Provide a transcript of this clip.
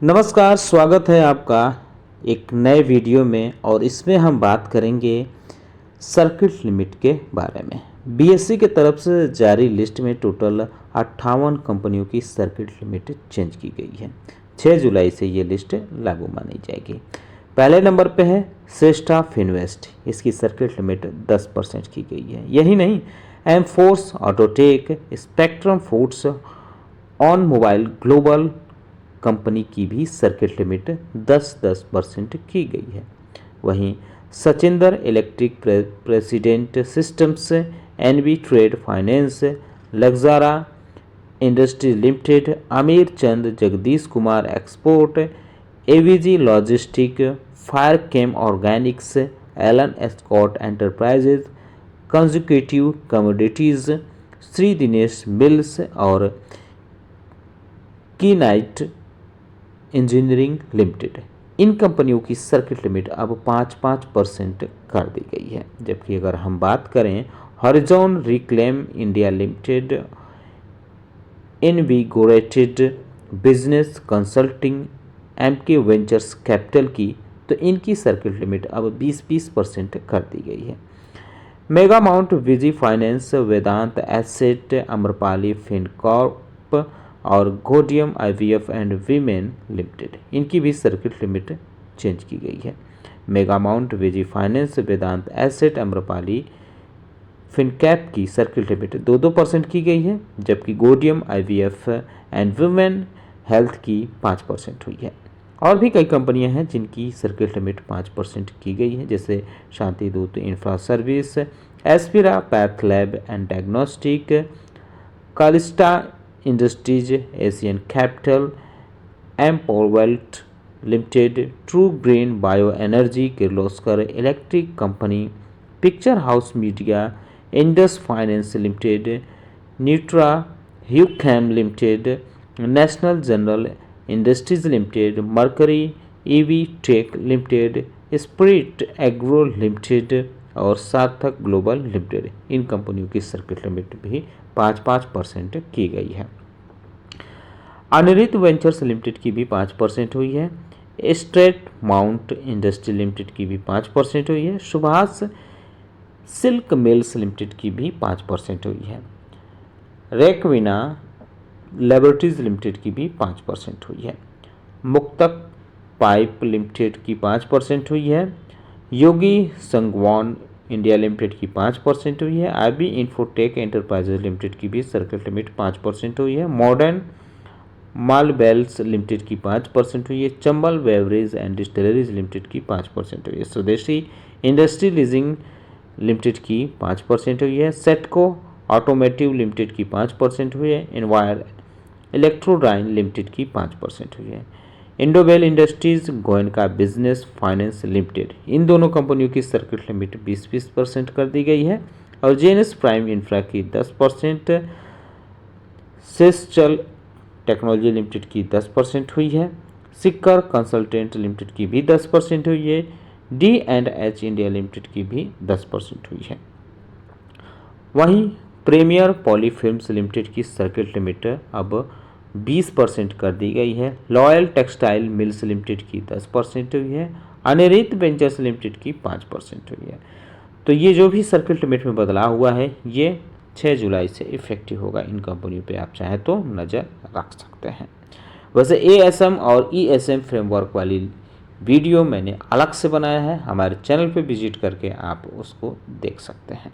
नमस्कार, स्वागत है आपका एक नए वीडियो में। और इसमें हम बात करेंगे सर्किट लिमिट के बारे में। बीएसई के तरफ से जारी लिस्ट में टोटल 58 कंपनियों की सर्किट लिमिट चेंज की गई है। 6 जुलाई से ये लिस्ट लागू मानी जाएगी। पहले नंबर पे है श्रेष्ठा फिनवेस्ट, इसकी सर्किट लिमिट 10% की गई है। यही नहीं, M force, autotech, spectrum foods, on mobile global company की भी सर्किट लिमिट 10% की गई है। वहीं Sachinder electric president systems, NB trade finance, लग्जारा industry limited, Amir Chand, Jagdish Kumar export, AVG logistic, fire chem organics, Allen Scott enterprises, consecutive commodities, Shri Dinesh mills और की night engineering limited, इन कंपनियों की सर्किट लिमिट अब 5% कर दी गई है। जबकि अगर हम बात करें horizon reclaim India limited, invigorated business consulting, MK ventures capital की, तो इनकी सर्किट लिमिट अब 20% कर दी गई है। मेगा माउंट विजी फाइनेंस, वेदांत एसेट, अम्रपाली फिनकॉर्प और गोडियम आईवीएफ एंड वीमेन लिमिटेड, इनकी भी सर्किट लिमिट चेंज की गई है। मेगा माउंट विजी फाइनेंस, वेदांत एसेट, अम्रपाली फिनकैप की सर्किट लिमिट 2% की गई है। जबकि गोडियम आईवीएफ एंड वीमेन हेल्थ की 5% हुई है। और भी कई कंपनियां हैं जिनकी सर्किट लिमिट 5% की गई है, जैसे Shanti Doot infra service, Aspira path lab and diagnostic, Calista industries, Asian capital, एम्पोवेल्ट limited, true green bio energy, Kirloskar electric company, picture house media, Indus finance limited, Nutra ह्यूकैम limited, national general industries limited, mercury EV tech limited, spirit agro limited और Sarthak global limited, इन कंपनियों की circuit limit भी 5% की गई है। अनिरित ventures limited की भी 5% हुई है। स्ट्रेट माउंट इंडस्ट्री लिमिटेड की भी 5% हुई है। सुभाष सिल्क मिल्स लिमिटेड की भी 5% हुई है। रेकविना लेबोरेटरीज लिमिटेड की भी 5% हुई है। मुक्तक पाइप लिमिटेड की 5% हुई है। योगी संगवान इंडिया लिमिटेड की 5% हुई है। आईबी इन्फोटेक एंटरप्राइजेज लिमिटेड की भी सर्किट लिमिट 5% हुई है। मॉडर्न मालबेल्स लिमिटेड की 5% हुई है। Chambal beverage and distilleries limited की 5% हुई है। स्वदेशी इंडस्ट्री लीजिंग लिमिटेड की 5% हुई है। सेटको ऑटोमेटिव लिमिटेड की 5% हुई है। इनवायर इलेक्ट्रोडाइन लिमिटेड की 5% हुई है। इंडोवेल industries, Goenka business finance limited, इन दोनों कंपनियों की सर्किट लिमिट 20% कर दी गई है। और जेएनएस प्राइम इंफ्रा की 10%, सेस्चल टेक्नोलॉजी लिमिटेड की 10% हुई है। सिक्कर कंसल्टेंट लिमिटेड की भी 10% हुई है। D&H इंडिया लिमिटेड की भी 10% हुई है। वहीं प्रीमियर पॉलीफिल्म्स लिमिटेड की सर्किट लिमिट अब 20% कर दी गई है। लॉयल टेक्सटाइल मिल्स लिमिटेड की 10% हुई है। अनिरित वेंचर्स लिमिटेड की 5% हुई है। तो ये जो भी सर्किट लिमिट में बदलाव हुआ है, ये 6 जुलाई से इफेक्टिव होगा। इन कंपनियों पे आप चाहें तो नज़र रख सकते हैं। वैसे एएसएम और ईएसएम फ्रेमवर्क वाली वीडियो मैंने अलग से बनाया है, हमारे चैनल पे विजिट करके आप उसको देख सकते हैं।